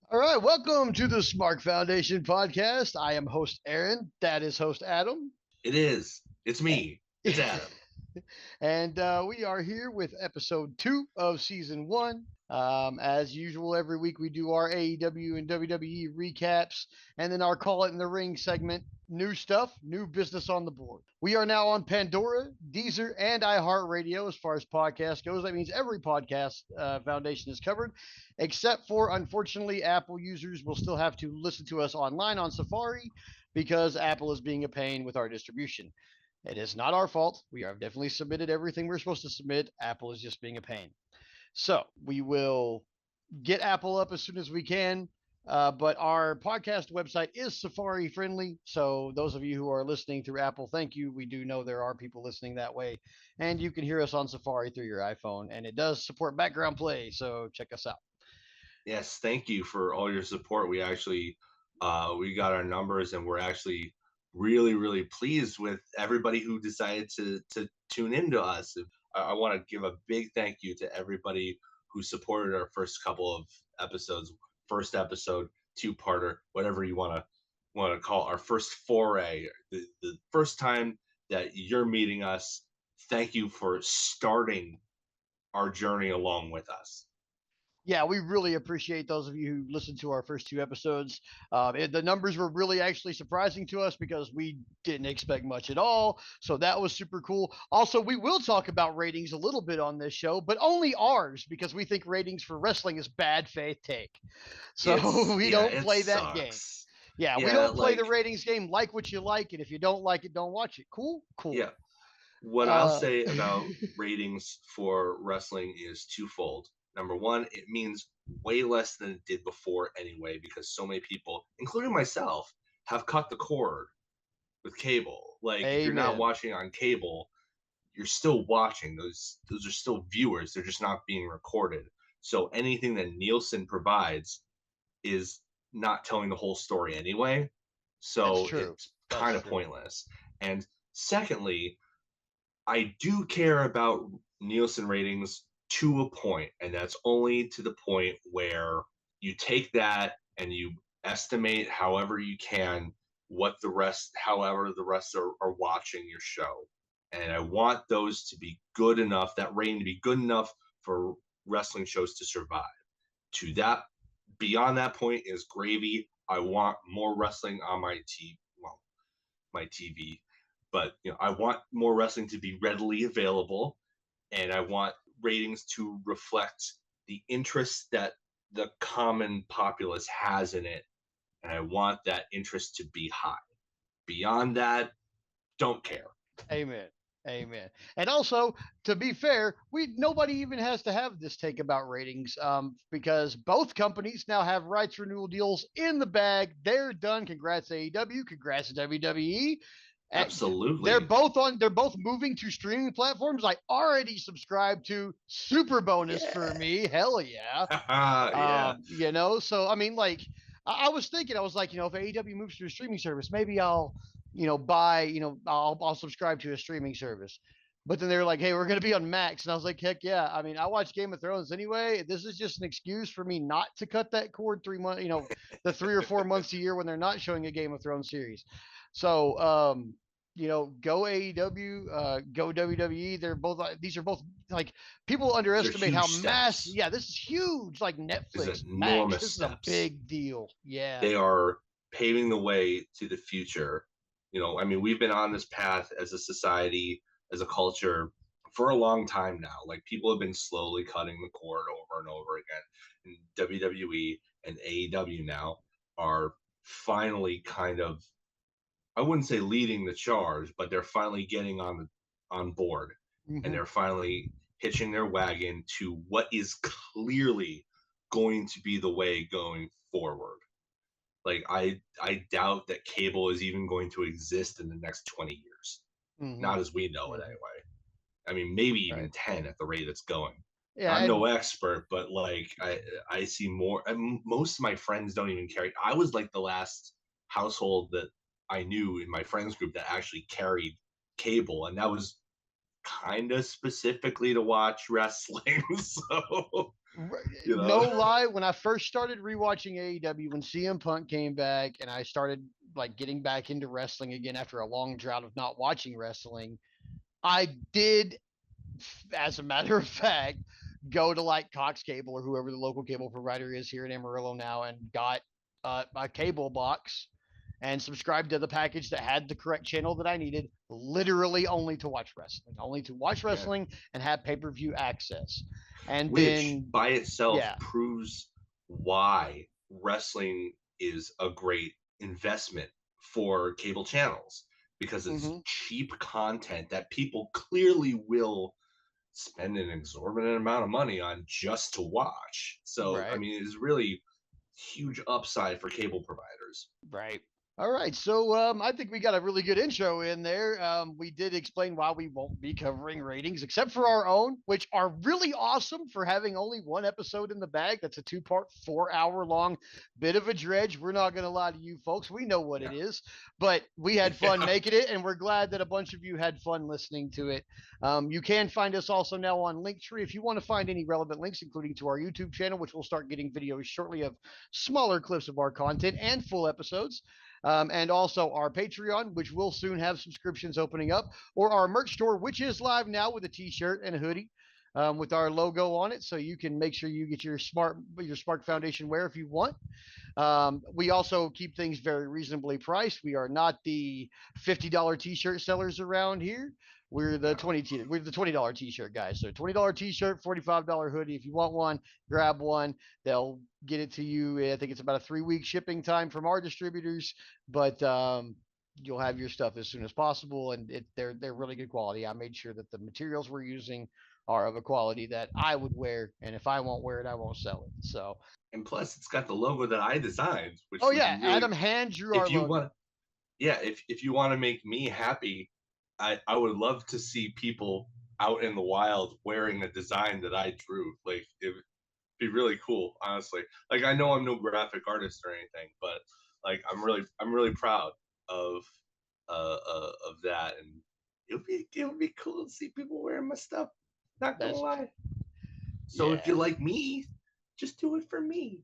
All right, welcome to the Smark Foundation podcast. I am host Aaron. That is host Adam. It is. It's me. It's Adam. And we are here with episode 2 of season 1. As usual, every week we do our AEW and WWE recaps and then our Call It in the Ring segment. New stuff, new business on the board. We are now on Pandora, Deezer, and iHeartRadio as far as podcast goes. That means every podcast foundation is covered, except for, unfortunately, Apple users will still have to listen to us online on Safari because Apple is being a pain with our distribution. It is not our fault. We have definitely submitted everything we're supposed to submit. Apple is just being a pain. So we will get Apple up as soon as we can. But our podcast website is Safari friendly. So those of you who are listening through Apple, thank you. We do know there are people listening that way. And you can hear us on Safari through your iPhone. And it does support background play. So check us out. Yes, thank you for all your support. We got our numbers, and we're actually really pleased with everybody who decided to tune into us. I want to give a big thank you to everybody who supported our first couple of episodes, first episode, two-parter, whatever you want to call our first foray, the first time that you're meeting us. Thank you for starting our journey along with us. Yeah, we really appreciate those of you who listened to our first 2 episodes. The numbers were really actually surprising to us because we didn't expect much at all. So that was super cool. Also, we will talk about ratings a little bit on this show, but only ours because we think ratings for wrestling is bad faith take. So we don't It play that game. sucks. Yeah, we Yeah, don't play the like ratings game. Like what you like, and if you don't like it, don't watch it. Cool, yeah. cool. What I'll Uh, say about ratings for wrestling is twofold. Number one, it means way less than it did before anyway, because so many people, including myself, have cut the cord with cable. Like if you're not amen. watching on cable, you're still watching. Those are still viewers. They're just not being recorded. So anything that Nielsen provides is not telling the whole story anyway. That's So true. it's That's kind of true. pointless. And secondly, I do care about Nielsen ratings to a point, and that's only to the point where you take that and you estimate however you can however the rest are watching your show. And I want those to be good enough, that rating to be good enough for wrestling shows to survive. To that, beyond that point is gravy. I want more wrestling on my TV, but I want more wrestling to be readily available, and I want ratings to reflect the interest that the common populace has in it, and I want that interest to be high. Beyond that, don't care. Amen. Amen. And also, to be fair, we nobody even has to have this take about ratings, because both companies now have rights renewal deals in the bag. They're done. Congrats AEW. Congrats WWE. They're Absolutely. both on. They're both moving to streaming platforms. I already subscribed to. Super bonus for Yeah. me. Hell yeah. Yeah. So I mean, like, I was thinking, I was like, if AEW moves to a streaming service, maybe I'll, buy, I'll subscribe to a streaming service. But then they were like, hey, we're going to be on Max. And I was like, heck yeah. I mean, I watch Game of Thrones anyway. This is just an excuse for me not to cut that cord 3 months, the 3 or 4 months a year when they're not showing a Game of Thrones series. So, go AEW, go WWE. These are both like people These are underestimate how huge massive. steps. Yeah, this is huge. Like These are Netflix, Max. enormous This is a steps. big deal. Yeah. They are paving the way to the future. I mean, we've been on this path as a society, as a culture, for a long time now. Like people have been slowly cutting the cord over and over again. And WWE and AEW now are finally kind of, I wouldn't say leading the charge, but they're finally getting on board, and Hmm. they're finally hitching their wagon to what is clearly going to be the way going forward. Like I doubt that cable is even going to exist in the next 20 years. Hmm. Not as we know it Hmm. anyway. I mean, maybe even Right. 10 at the rate it's going. Yeah, I'm no and expert, but like I see more. And most of my friends don't even carry. I was like the last household that I knew in my friends group that actually carried cable, and that was kind of specifically to watch wrestling. So You know? No lie, when I first started rewatching AEW, when CM Punk came back, and I started like getting back into wrestling again after a long drought of not watching wrestling, I did, as a matter of fact, go to like Cox Cable or whoever the local cable provider is here in Amarillo now, and got a cable box and subscribed to the package that had the correct channel that I needed, literally only to watch Yeah. wrestling and have pay per view access. And Which then, by itself yeah, proves why wrestling is a great investment for cable channels, because it's mm-hmm, cheap content that people clearly will spend an exorbitant amount of money on just to watch. So, I right. mean, it's really huge upside for cable providers. Right. All right. So I think we got a really good intro in there. We did explain why we won't be covering ratings, except for our own, which are really awesome for having only one episode in the bag. That's a two-part, 4 hour long bit of a dredge. We're not going to lie to you folks. We know what it Yeah. is, but we had fun Yeah. making it, and we're glad that a bunch of you had fun listening to it. You can find us also now on Linktree if you want to find any relevant links, including to our YouTube channel, which we'll start getting videos shortly of smaller clips of our content and full episodes. And also our Patreon, which will soon have subscriptions opening up, or our merch store, which is live now with a t-shirt and a hoodie. With our logo on it, so you can make sure you get your Smark Foundation wear if you want. We also keep things very reasonably priced. We are not the $50 t-shirt sellers around here. We're the $20 t-shirt guys. So $20 t-shirt, $45 hoodie. If you want one, grab one. They'll get it to you. I think it's about a 3 week shipping time from our distributors, but you'll have your stuff as soon as possible, and they're really good quality. I made sure that the materials we're using are of a quality that I would wear, and if I won't wear it, I won't sell it. So, And plus, it's got the logo that I designed, which oh would be yeah, really, Adam hand drew our if you want, logo. yeah, if you want to make me happy, I would love to see people out in the wild wearing a design that I drew. Like, it'd be really cool, honestly. Like, I know I'm no graphic artist or anything, but like I'm really proud of of that, and it would be cool to see people wearing my stuff. Not gonna That's lie. So if you yeah. like me, just do it for me.